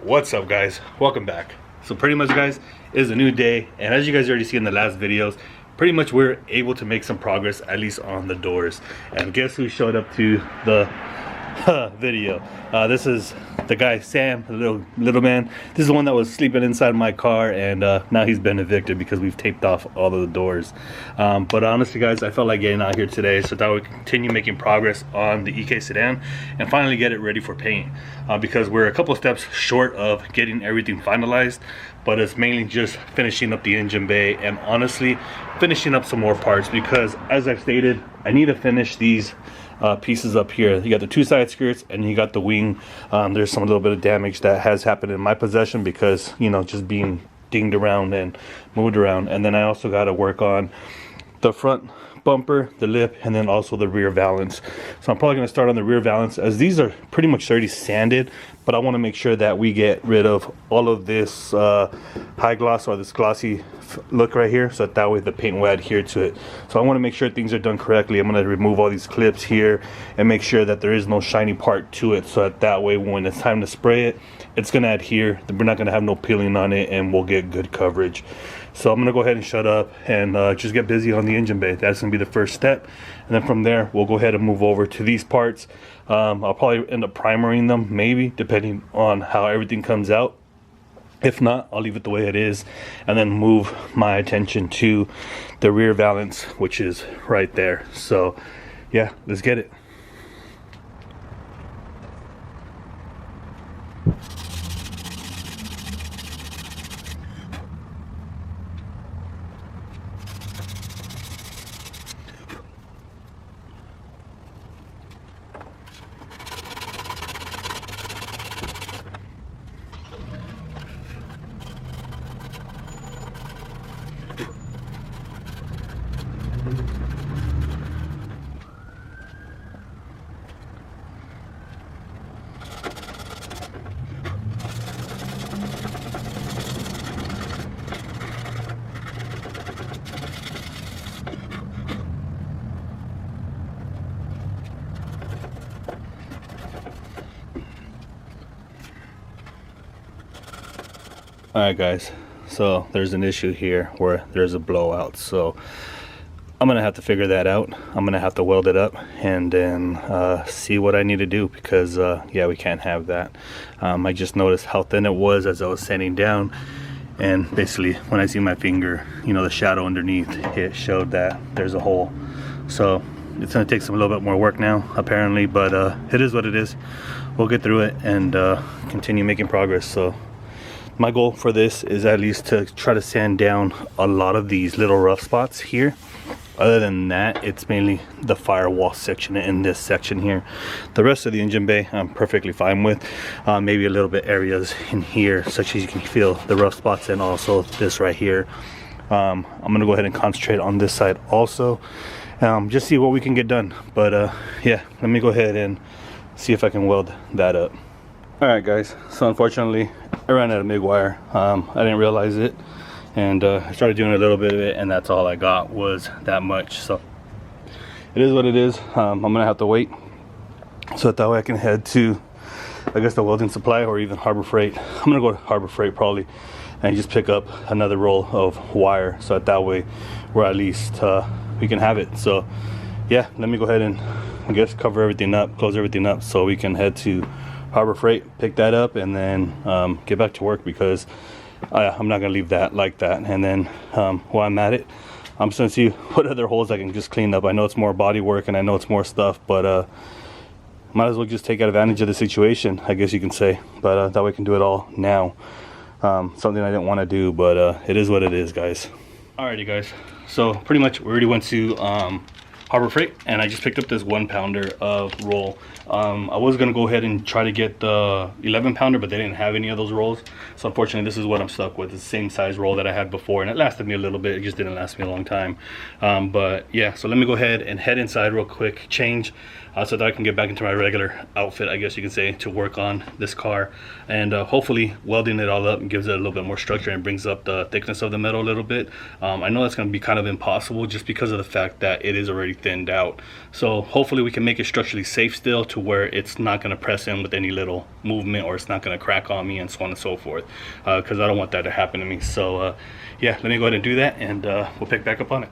What's up, guys? Welcome back. So pretty much, guys, it is a new day, and as you guys already see in the last videos, pretty much we're able to make some progress, at least on the doors. And guess who showed up to the video? This is the guy Sam, the little man. This is the one that was sleeping inside my car, and now he's been evicted because we've taped off all of the doors. But honestly, guys, I felt like getting out here today so that we continue making progress on the EK sedan and finally get it ready for paint, because we're a couple of steps short of getting everything finalized, but it's mainly just finishing up the engine bay and honestly finishing up some more parts, because as I've stated, I need to finish these pieces up here. You got the two side skirts and you got the wing. There's some little bit of damage that has happened in my possession because, you know, just being dinged around and moved around. And then I also got to work on the front bumper, the lip, and then also the rear valance. So I'm probably going to start on the rear valance, as these are pretty much already sanded, but I want to make sure that we get rid of all of this high gloss or this glossy look right here, so that way the paint will adhere to it. So I want to make sure things are done correctly. I'm going to remove all these clips here and make sure that there is no shiny part to it, so that way when it's time to spray it, it's going to adhere. We're not going to have no peeling on it, and we'll get good coverage. So I'm going to go ahead and shut up and just get busy on the engine bay. That's going to be the first step, and then from there we'll go ahead and move over to these parts. I'll probably end up primering them, maybe, depending on how everything comes out. If not, I'll leave it the way it is and then move my attention to the rear valance, which is right there. So yeah, let's get it. Alright, guys, so there's an issue here where there's a blowout, so I'm gonna have to figure that out. I'm gonna have to weld it up and then see what I need to do, because yeah, we can't have that. I just noticed how thin it was as I was sanding down, and basically when I see my finger, you know, the shadow underneath it showed that there's a hole. So it's gonna take some a little bit more work now, apparently, but it is what it is. We'll get through it and continue making progress. So my goal for this is at least to try to sand down a lot of these little rough spots here. Other than that, it's mainly the firewall section in this section here. The rest of the engine bay I'm perfectly fine with. Maybe a little bit areas in here, such as you can feel the rough spots, and also this right here. I'm gonna go ahead and concentrate on this side also. Just see what we can get done. But yeah, let me go ahead and see if I can weld that up. Alright, guys, so unfortunately I ran out of MIG wire. I didn't realize it, and I started doing a little bit of it, and that's all I got was that much. So it is what it is. I'm gonna have to wait so that way I can head to, I guess, the welding supply or even Harbor Freight. I'm gonna go to Harbor Freight probably and just pick up another roll of wire, so that way we're at least we can have it. So yeah, let me go ahead and, I guess, cover everything up, close everything up, so we can head to Harbor Freight, pick that up, and then get back to work, because I'm not gonna leave that like that. And then while I'm at it, I'm just gonna see what other holes I can just clean up. I know it's more body work and I know it's more stuff, but might as well just take advantage of the situation, I guess you can say. But that way I can do it all now. Something I didn't want to do, but it is what it is, guys. Alrighty, guys, so pretty much we already went to Harbor Freight, and I just picked up this 1 pounder of roll. I was gonna go ahead and try to get the 11 pounder, but they didn't have any of those rolls, so unfortunately this is what I'm stuck with. It's the same size roll that I had before, and it lasted me a little bit. It just didn't last me a long time. But yeah, so let me go ahead and head inside real quick, change, so that I can get back into my regular outfit, I guess you can say, to work on this car. And hopefully welding it all up gives it a little bit more structure and brings up the thickness of the metal a little bit. I know that's going to be kind of impossible just because of the fact that it is already thinned out. So hopefully we can make it structurally safe still, to where it's not going to press in with any little movement, or it's not going to crack on me, and so on and so forth, because I don't want that to happen to me. So yeah, let me go ahead and do that, and we'll pick back up on it.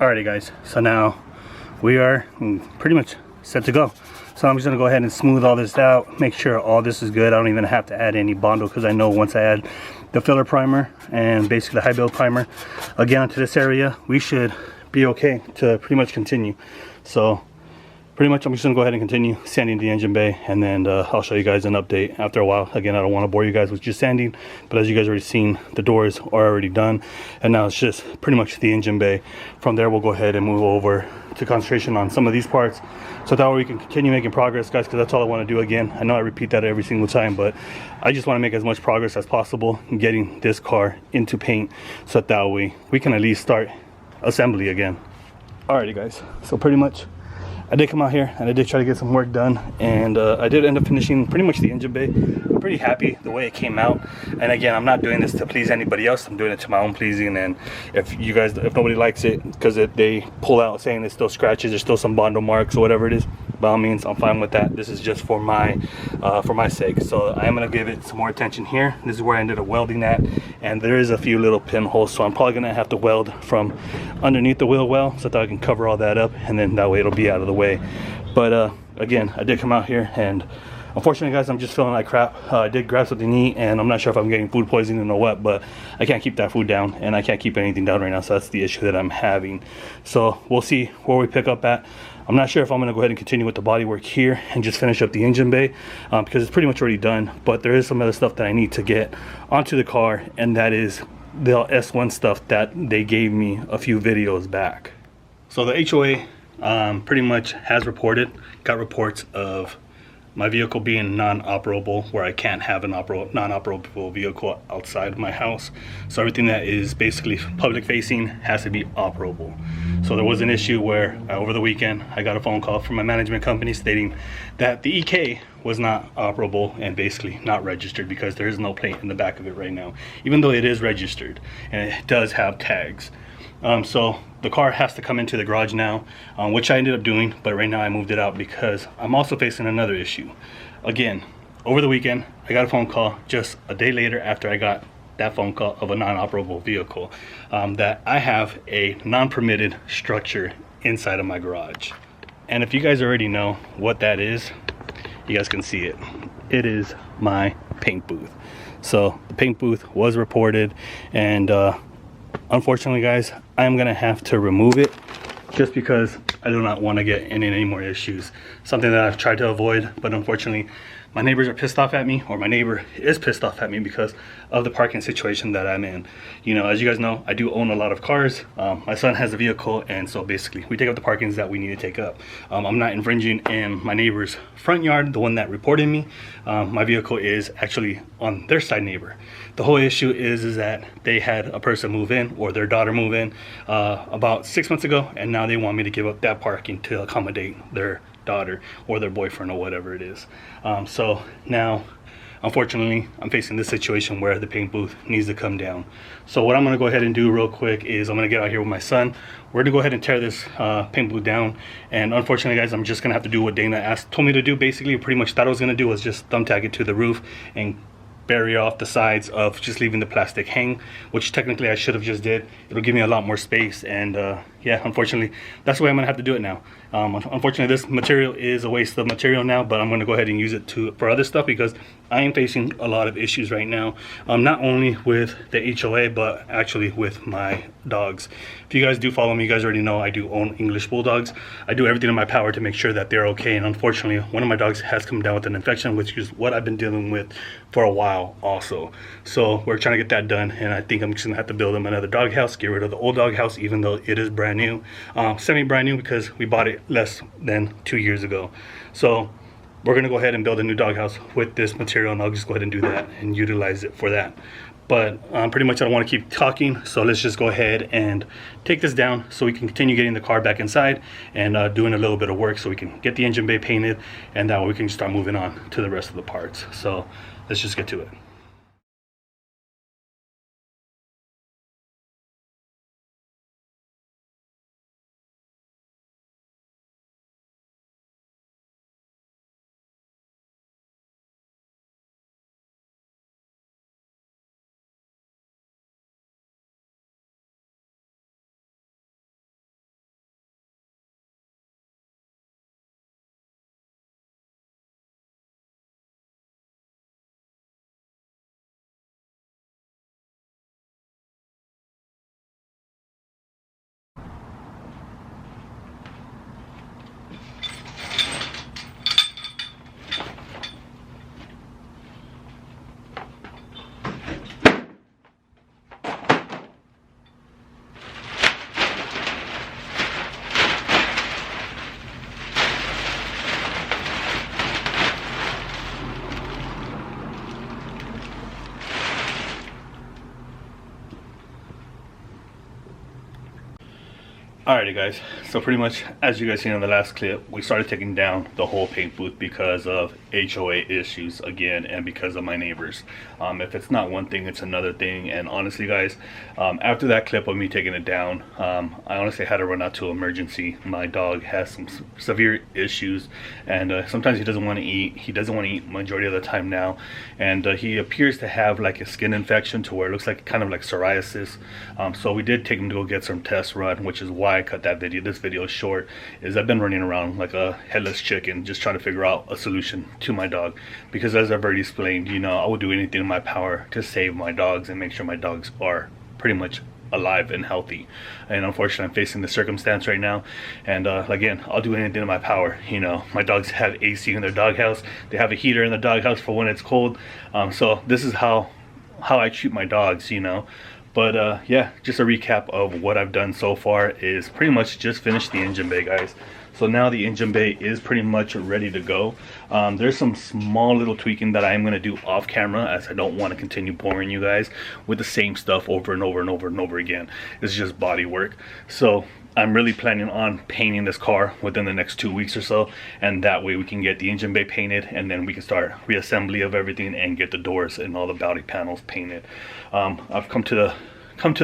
Alrighty guys, so now we are pretty much set to go. So I'm just gonna go ahead and smooth all this out, make sure all this is good. I don't even have to add any Bondo, because I know once I add the filler primer and basically the high build primer again onto this area, we should be okay to pretty much continue. So pretty much I'm just gonna go ahead and continue sanding the engine bay, and then I'll show you guys an update after a while. Again, I don't want to bore you guys with just sanding, but as you guys already seen, the doors are already done, and now it's just pretty much the engine bay. From there we'll go ahead and move over to concentration on some of these parts, so that way we can continue making progress, guys, because that's all I want to do. Again, I know I repeat that every single time, but I just want to make as much progress as possible in getting this car into paint, so that way we can at least start assembly again. Alrighty guys, so pretty much I did come out here and I did try to get some work done, and I did end up finishing pretty much the engine bay. I'm pretty happy the way it came out, and again, I'm not doing this to please anybody else. I'm doing it to my own pleasing, and if nobody likes it because they pull out saying there's still scratches, there's still some Bondo marks or whatever it is, by all means, I'm fine with that. This is just for my sake. So I am gonna give it some more attention here. This is where I ended up welding at, and there is a few little pinholes, so I'm probably gonna have to weld from underneath the wheel well, so that I can cover all that up, and then that way it'll be out of the way. But again, I did come out here, and unfortunately guys, I'm just feeling like crap. I did grab something to eat, and I'm not sure if I'm getting food poisoning or what, but I can't keep that food down, and I can't keep anything down right now, so that's the issue that I'm having. So we'll see where we pick up at. I'm not sure if I'm going to go ahead and continue with the body work here and just finish up the engine bay, because it's pretty much already done, but there is some other stuff that I need to get onto the car, and that is the S1 stuff that they gave me a few videos back. So the HOA pretty much has got reports of my vehicle being non-operable, where I can't have an non-operable vehicle outside my house. So everything that is basically public facing has to be operable. So there was an issue where over the weekend I got a phone call from my management company stating that the EK was not operable and basically not registered, because there is no plate in the back of it right now, even though it is registered and it does have tags. So the car has to come into the garage now, which I ended up doing, but right now I moved it out because I'm also facing another issue. Again, over the weekend I got a phone call just a day later after I got that phone call of a non-operable vehicle, that I have a non-permitted structure inside of my garage. And if you guys already know what that is, you guys can see it. It is my paint booth. So the paint booth was reported, and unfortunately guys, I am gonna have to remove it, just because I do not want to get in any more issues. Something that I've tried to avoid, but unfortunately my neighbors are pissed off at me, or my neighbor is pissed off at me because of the parking situation that I'm in. You know, as you guys know, I do own a lot of cars. My son has a vehicle, and so basically we take up the parkings that we need to take up. I'm not infringing in my neighbor's front yard, the one that reported me. My vehicle is actually on their side neighbor. The whole issue is that they had a person move in, or their daughter move in, about 6 months ago, and now they want me to give up that parking to accommodate their daughter or their boyfriend or whatever it is. So now unfortunately I'm facing this situation where the paint booth needs to come down. So what I'm going to go ahead and do real quick is I'm going to get out here with my son. We're going to go ahead and tear this paint booth down, and unfortunately guys, I'm just going to have to do what Dana told me to do. Basically, pretty much thought I was going to do was just thumbtack it to the roof and bury off the sides of just leaving the plastic hang, which technically I should have just did. It'll give me a lot more space, and yeah, unfortunately, that's the way I'm gonna have to do it now. Unfortunately, this material is a waste of material now, but I'm gonna go ahead and use it for other stuff because I am facing a lot of issues right now. Not only with the HOA, but actually with my dogs. If you guys do follow me, you guys already know I do own English Bulldogs. I do everything in my power to make sure that they're okay. And unfortunately, one of my dogs has come down with an infection, which is what I've been dealing with for a while also. So we're trying to get that done. And I think I'm just gonna have to build them another dog house, get rid of the old dog house, even though it is brand new. Semi brand new because we bought it less than 2 years ago. So we're gonna go ahead and build a new doghouse with this material, and I'll just go ahead and do that and utilize it for that. But pretty much I don't want to keep talking, so let's just go ahead and take this down so we can continue getting the car back inside and doing a little bit of work so we can get the engine bay painted, and that way we can start moving on to the rest of the parts. So let's just get to it. Alrighty guys, so pretty much as you guys seen in the last clip, we started taking down the whole paint booth because of HOA issues again, and because of my neighbors. If it's not one thing, it's another thing. And honestly guys, after that clip of me taking it down, I honestly had to run out to emergency. My dog has some severe issues, and sometimes he doesn't want to eat. He doesn't want to eat majority of the time now, and he appears to have like a skin infection to where it looks like kind of like psoriasis. So we did take him to go get some tests run, which is why I cut that video. This video is short, is I've been running around like a headless chicken just trying to figure out a solution to my dog, because as I've already explained, you know, I will do anything in my power to save my dogs and make sure my dogs are pretty much alive and healthy. And unfortunately, I'm facing the circumstance right now, and again, I'll do anything in my power. You know, my dogs have AC in their doghouse, they have a heater in the doghouse for when it's cold. So this is how I treat my dogs, you know. But yeah, just a recap of what I've done so far is pretty much just finished the engine bay, guys. So now the engine bay is pretty much ready to go. There's some small little tweaking that I'm going to do off camera, as I don't want to continue boring you guys with the same stuff over and over and over and over again. It's just body work. So I'm really planning on painting this car within the next 2 weeks or so, and that way we can get the engine bay painted, and then we can start reassembly of everything and get the doors and all the body panels painted. I've come to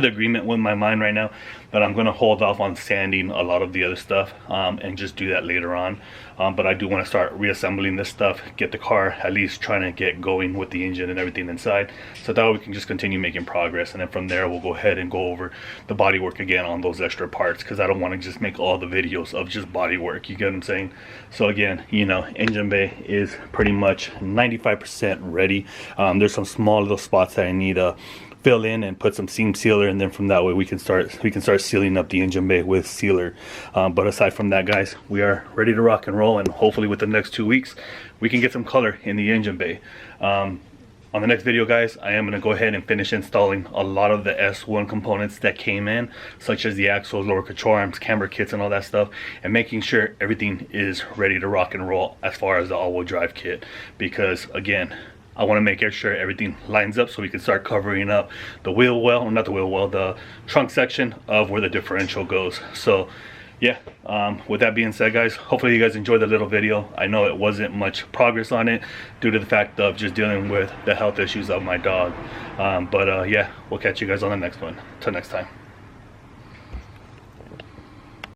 the agreement with my mind right now that I'm going to hold off on sanding a lot of the other stuff and just do that later on. But I do want to start reassembling this stuff, get the car at least trying to get going with the engine and everything inside, so that way we can just continue making progress, and then from there we'll go ahead and go over the body work again on those extra parts, because I don't want to just make all the videos of just body work, you get what I'm saying? So again, you know, engine bay is pretty much 95% ready. There's some small little spots that I need fill in and put some seam sealer, and then from that way we can start sealing up the engine bay with sealer. But aside from that, guys, we are ready to rock and roll, and hopefully within the next 2 weeks we can get some color in the engine bay. On the next video, guys, I am going to go ahead and finish installing a lot of the S1 components that came in, such as the axles, lower control arms, camber kits, and all that stuff, and making sure everything is ready to rock and roll as far as the all-wheel drive kit, because again, I want to make sure everything lines up so we can start covering up the wheel well, or not the wheel well, the trunk section of where the differential goes. So yeah, with that being said, guys, hopefully you guys enjoyed the little video. I know it wasn't much progress on it due to the fact of just dealing with the health issues of my dog. But yeah, we'll catch you guys on the next one. Till next time.